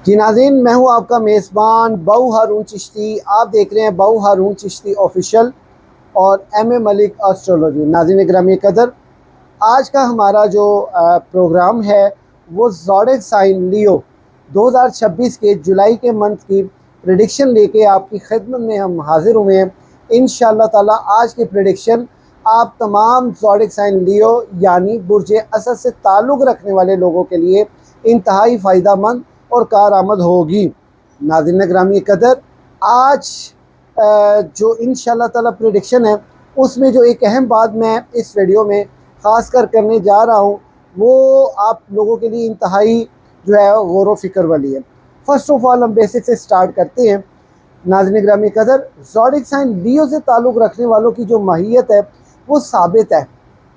جی ناظرین، میں ہوں آپ کا میزبان باؤ ہارون چشتی۔ آپ دیکھ رہے ہیں باؤ ہارون چشتی آفیشیل اور ایم اے ملک ایسٹرولوجی۔ ناظرین گرامی قدر، آج کا ہمارا جو پروگرام ہے وہ زوڈک سائن لیو 2026 کے جولائی کے منتھ کی پریڈکشن لے کے آپ کی خدمت میں ہم حاضر ہوئے ہیں۔ انشاءاللہ تعالی آج کی پریڈکشن آپ تمام زوڈک سائن لیو یعنی برج اسد سے تعلق رکھنے والے لوگوں کے لیے انتہائی فائدہ مند اور کارآمد ہوگی۔ ناظرین گرامی قدر، آج جو انشاءاللہ تعالی پریڈکشن ہے اس میں جو ایک اہم بات میں اس ویڈیو میں خاص کر کرنے جا رہا ہوں وہ آپ لوگوں کے لیے انتہائی جو ہے غور و فکر والی ہے۔ فرسٹ آف آل ہم بیسک سے سٹارٹ کرتے ہیں۔ ناظرین گرامی قدر، زوڈک سائن لیو سے تعلق رکھنے والوں کی جو ماہیت ہے وہ ثابت ہے،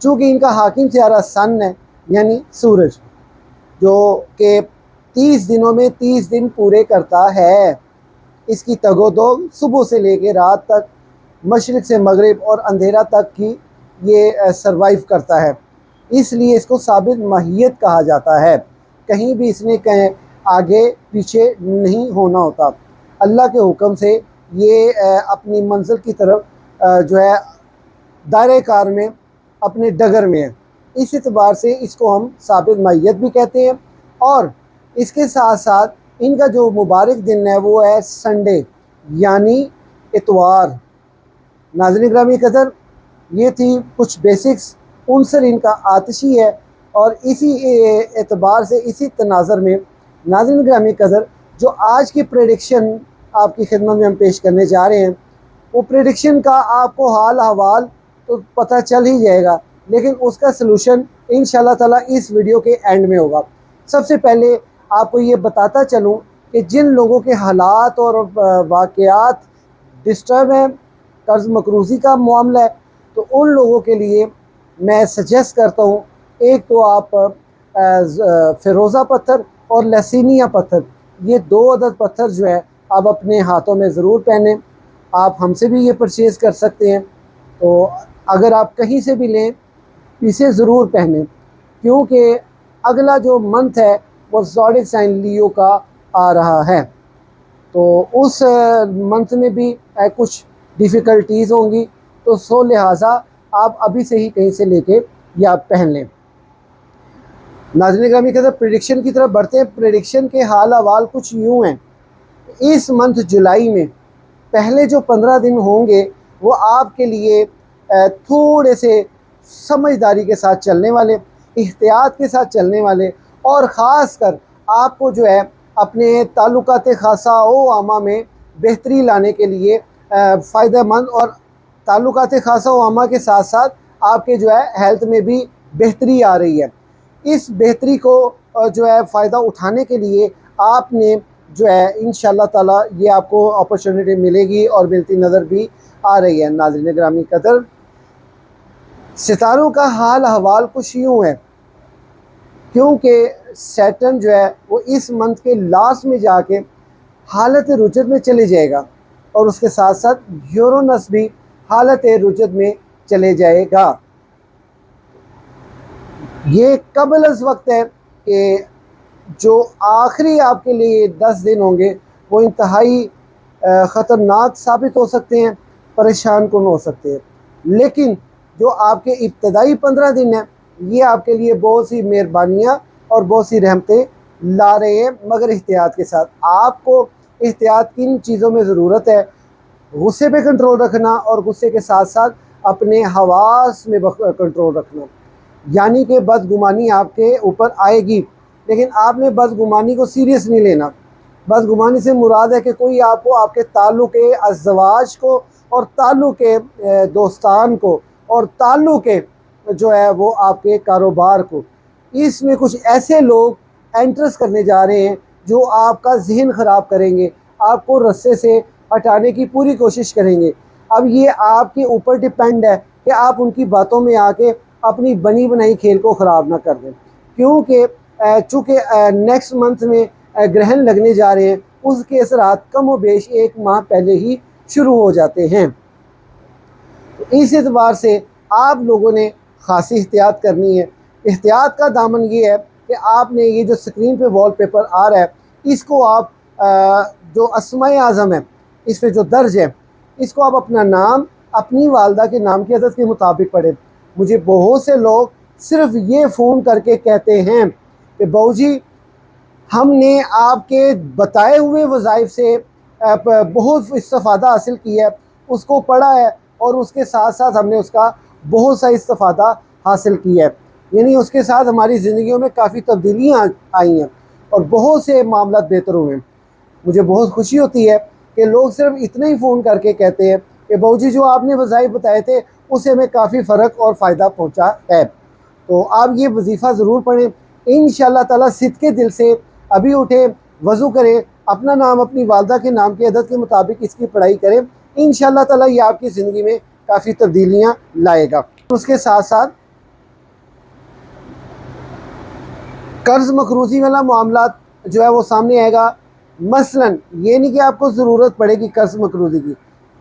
چونکہ ان کا حاکم سیارہ سن ہے یعنی سورج، جو کہ 30 دنوں میں 30 دن پورے کرتا ہے۔ اس کی تگ و دو صبح سے لے کے رات تک، مشرق سے مغرب اور اندھیرا تک کی یہ سروائیو کرتا ہے، اس لیے اس کو ثابت ماہیت کہا جاتا ہے۔ کہیں بھی اس نے کہیں آگے پیچھے نہیں ہونا ہوتا، اللہ کے حکم سے یہ اپنی منزل کی طرف جو ہے دائرہ کار میں اپنے ڈگر میں ہے، اس اعتبار سے اس کو ہم ثابت ماہیت بھی کہتے ہیں۔ اور اس کے ساتھ ساتھ ان کا جو مبارک دن ہے وہ ہے سنڈے یعنی اتوار۔ ناظرین گرامی قدر، یہ تھی کچھ بیسکس، عنصر ان کا آتشی ہے، اور اسی اعتبار سے اسی تناظر میں ناظرین گرامی قدر جو آج کی پریڈکشن آپ کی خدمت میں ہم پیش کرنے جا رہے ہیں، وہ پریڈکشن کا آپ کو حال احوال تو پتہ چل ہی جائے گا، لیکن اس کا سلوشن انشاءاللہ تعالی اس ویڈیو کے اینڈ میں ہوگا۔ سب سے پہلے آپ کو یہ بتاتا چلوں کہ جن لوگوں کے حالات اور واقعات ڈسٹرب ہیں، قرض مقروضی کا معاملہ ہے، تو ان لوگوں کے لیے میں سجیسٹ کرتا ہوں، ایک تو آپ فیروزہ پتھر اور لسینیا پتھر، یہ 2 عدد پتھر جو ہے آپ اپنے ہاتھوں میں ضرور پہنیں۔ آپ ہم سے بھی یہ پرچیز کر سکتے ہیں، تو اگر آپ کہیں سے بھی لیں اسے ضرور پہنیں، کیونکہ اگلا جو منتھ ہے وہ زوڈک سائن لیو کا آ رہا ہے، تو اس منتھ میں بھی کچھ ڈیفیکلٹیز ہوں گی، تو سو لہٰذا آپ ابھی سے ہی کہیں سے لے کے یا پہن لیں۔ ناظرین گرامی قدر، پریڈکشن کی طرف بڑھتے ہیں۔ پریڈکشن کے حال احوال کچھ یوں ہیں، اس منتھ جولائی میں پہلے جو 15 دن ہوں گے وہ آپ کے لیے تھوڑے سے سمجھداری کے ساتھ چلنے والے، احتیاط کے ساتھ چلنے والے، اور خاص کر آپ کو جو ہے اپنے تعلقات خاصہ و عامہ میں بہتری لانے کے لیے فائدہ مند، اور تعلقات خاصہ و عامہ کے ساتھ ساتھ آپ کے جو ہے ہیلتھ میں بھی بہتری آ رہی ہے۔ اس بہتری کو جو ہے فائدہ اٹھانے کے لیے آپ نے جو ہے انشاءاللہ تعالی یہ آپ کو اپرچونٹی ملے گی اور ملتی نظر بھی آ رہی ہے۔ ناظرین گرامی قدر، ستاروں کا حال احوال کچھ یوں ہے، کیونکہ سیٹرن جو ہے وہ اس منتھ کے لاسٹ میں جا کے حالت رجت میں چلے جائے گا، اور اس کے ساتھ ساتھ یورونس بھی حالت رجت میں چلے جائے گا۔ یہ قبل از وقت ہے کہ جو آخری آپ کے لیے 10 دن ہوں گے وہ انتہائی خطرناک ثابت ہو سکتے ہیں، پریشان کن ہو سکتے ہیں، لیکن جو آپ کے ابتدائی 15 دن ہیں یہ آپ کے لیے بہت سی مہربانیاں اور بہت سی رحمتیں لا رہے ہیں، مگر احتیاط کے ساتھ۔ آپ کو احتیاط کن چیزوں میں ضرورت ہے؟ غصے پہ کنٹرول رکھنا، اور غصے کے ساتھ ساتھ اپنے حواس میں کنٹرول رکھنا، یعنی کہ بدگمانی آپ کے اوپر آئے گی، لیکن آپ نے بدگمانی کو سیریس نہیں لینا۔ بدگمانی سے مراد ہے کہ کوئی آپ کو آپ کے تعلق ازدواج کو، اور تعلق دوستان کو، اور تعلق جو ہے وہ آپ کے کاروبار کو، اس میں کچھ ایسے لوگ انٹرس کرنے جا رہے ہیں جو آپ کا ذہن خراب کریں گے، آپ کو رستے سے ہٹانے کی پوری کوشش کریں گے۔ اب یہ آپ کے اوپر ڈیپینڈ ہے کہ آپ ان کی باتوں میں آ کے اپنی بنی بنائی کھیل کو خراب نہ کر دیں، کیونکہ چونکہ نیکسٹ منتھ میں گرہن لگنے جا رہے ہیں، اس کے اثرات کم و بیش 1 ماہ پہلے ہی شروع ہو جاتے ہیں۔ اس اعتبار سے آپ لوگوں نے خاصی احتیاط کرنی ہے۔ احتیاط کا دامن یہ ہے کہ آپ نے یہ جو سکرین پہ وال پیپر آ رہا ہے इसको आप जो अस्माए आज़म है इस पे जो दर्ज है, इसको आप अपना नाम अपनी वालदा के नाम की अदद के मुताबिक पढ़ें। मुझे बहुत से लोग सिर्फ ये फ़ोन करके कहते हैं कि बहू जी हमने आपके बताए हुए वज़ाइफ से बहुत इस्तिफ़ादा हासिल किया है, उसको पढ़ा है और उसके साथ साथ हमने उसका बहुत सा इस्तिफ़ादा हासिल किया है, यानी उसके साथ हमारी ज़िंदगियों में काफ़ी तब्दीलियाँ आई हैं और बहुत से मामला बेहतर हुए हैं। मुझे बहुत खुशी होती है कि लोग सिर्फ इतना ही फ़ोन करके कहते हैं कि बहू जी जो आपने वज़ाइफ बताए थे उससे हमें काफ़ी फ़र्क और फ़ायदा पहुँचा है। तो आप ये वजीफ़ा ज़रूर पढ़ें इंशाअल्लाह ताला। सिद्क़े दिल से अभी उठें, वज़ू करें, अपना नाम अपनी वालदा के नाम की अदद के मुताबिक इसकी पढ़ाई करें। इंशाअल्लाह ताला ये आपकी ज़िंदगी में काफ़ी तब्दीलियाँ लाएगा। उसके साथ साथ कर्ज़ मकरूज़ी वाला मामला जो है वो सामने आएगा। मसलन ये नहीं कि आपको ज़रूरत पड़ेगी कर्ज़ मकरूज़ी की,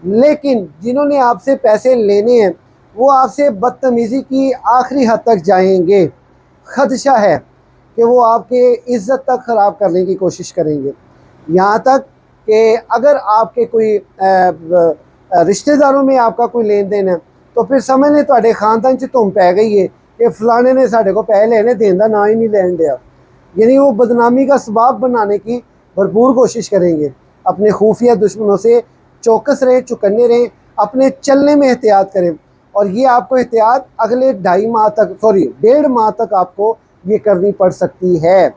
लेकिन जिन्होंने आपसे पैसे लेने हैं वो आपसे बदतमीज़ी की आखिरी हद तक जाएंगे। ख़दशा है कि वो आपके इज़्ज़त तक ख़राब करने की कोशिश करेंगे, यहाँ तक कि अगर आपके कोई रिश्तेदारों में आपका कोई लेन देन है तो फिर समझ लें तुहाडे खानदान च धुम पै गई है कि फलाने ने साढ़े को पैसे लेने देने का ना ही नहीं लैन दिया, यानी वो बदनामी का सबब बनाने की भरपूर कोशिश करेंगे। अपने खुफिया दुश्मनों से चौकस रहें, चौकन्ने रहें, अपने चलने में एहतियात करें और ये आपको एहतियात अगले 1.5 माह तक आपको ये करनी पड़ सकती है।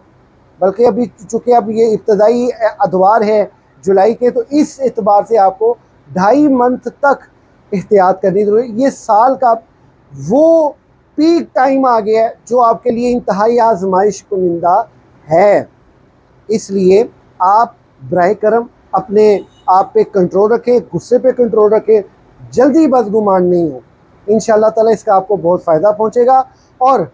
बल्कि अभी चूँकि अब ये इब्तदाई अदवार है जुलाई के, तो इस एतबार से आपको 2.5 मंथ तक एहतियात करनी ज़रूरी है। ये साल का वो पीक टाइम आ गया है जो आपके लिए इंतहाई आजमाइश कुनिंदा है, इसलिए आप बराए करम अपने आप पे कंट्रोल रखें, गुस्से पे कंट्रोल रखें, जल्दी बदगुमान नहीं हो। इंशाअल्लाह ताला इसका आपको बहुत फ़ायदा पहुँचेगा। और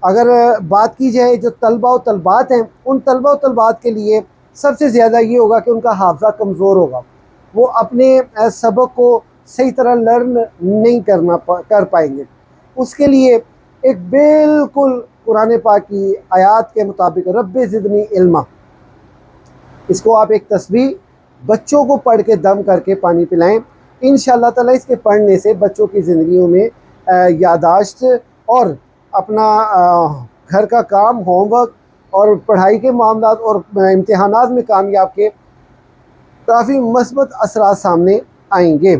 अगर बात की जाए जो तलबा व तलबात हैं, उन तलबा व तलबात के लिए सबसे ज़्यादा ये होगा कि उनका हाफ़ज़ा कमज़ोर होगा, वो अपने सबक को सही तरह लर्न नहीं कर पाएंगे। उसके लिए एक बिल्कुल कुरान पाक की आयत के मुताबिक रब्बे ज़िदनी इल्मा, इसको आप एक तस्बीह बच्चों को पढ़ के दम करके पानी पिलाएं। इंशाअल्लाह ताला इसके पढ़ने से बच्चों की ज़िंदगियों में यादाश्त और अपना घर का काम, होमवर्क और पढ़ाई के मामला और इम्तिहानात में कामयाब के काफ़ी मस्बत असरात सामने आएंगे।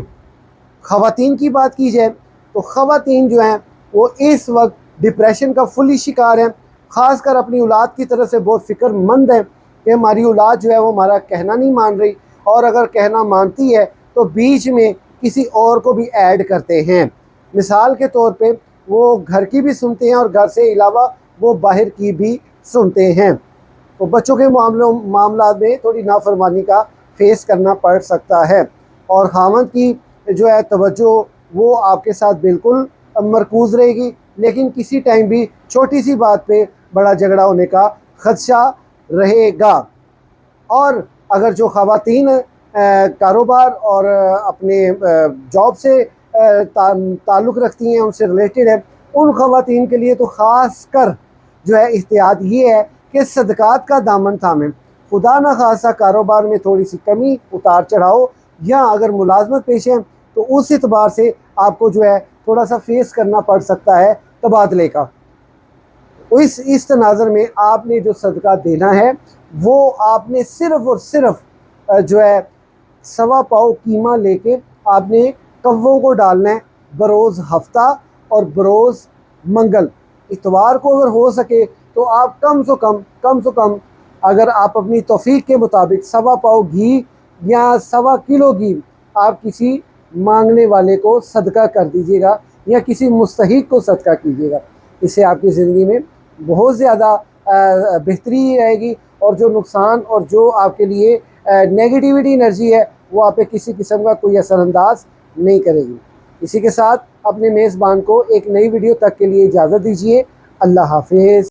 ख़वातीन की बात की जाए तो ख़वातीन जो हैं वो इस वक्त डिप्रेशन का फुली शिकार हैं, ख़ासकर अपनी औलाद की तरफ से बहुत फ़िक्रमंद है कि हमारी औलाद जो है वो हमारा कहना नहीं मान रही, और अगर कहना मानती है तो बीच में किसी और को भी ऐड करते हैं। मिसाल के तौर पे वो घर की भी सुनते हैं और घर से अलावा वो बाहर की भी सुनते हैं। तो बच्चों के मामला में थोड़ी नाफरमानी का फेस करना पड़ सकता है और खामद की जो है तवज्जो वो आपके साथ बिल्कुल मरकूज़ रहेगी, लेकिन किसी टाइम भी छोटी सी बात पे बड़ा झगड़ा होने का ख़दशा रहेगा। और अगर जो ख़वातीन कारोबार और अपने जॉब से ताल्लुक़ रखती हैं, उनसे रिलेटेड है, उन ख़वातीन के लिए तो ख़ास कर जो है एहतियात ये है कि सदक़ात का दामन थामें। खुदा न खासा कारोबार में थोड़ी सी कमी, उतार चढ़ाव या अगर मुलाजमत पेश है तो उस एतबार से आपको जो है थोड़ा सा फेस करना पड़ सकता है तबादले का। तो इस तनाज़र में आपने जो सदका देना है वो आपने सिर्फ़ और सिर्फ जो है 1.25 पाव कीमा लेके आपने कव्वों को डालना है बरोज़ हफ्ता और बरोज़ मंगल। इतवार को अगर हो सके तो आप कम से कम अगर आप अपनी तौफीक के मुताबिक 1.25 पाव घी या 1.25 किलो घी आप किसी मांगने वाले को सदका कर दीजिएगा या किसी मुस्तहिक को सदका कीजिएगा। इससे आपकी ज़िंदगी में बहुत ज़्यादा बेहतरी रहेगी और जो नुकसान और जो आपके लिए नेगेटिविटी एनर्जी है वो आप पे किसी किस्म का कोई असरअंदाज नहीं करेगी। इसी के साथ अपने मेज़बान को एक नई वीडियो तक के लिए इजाज़त दीजिए। अल्लाह हाफ़िज़।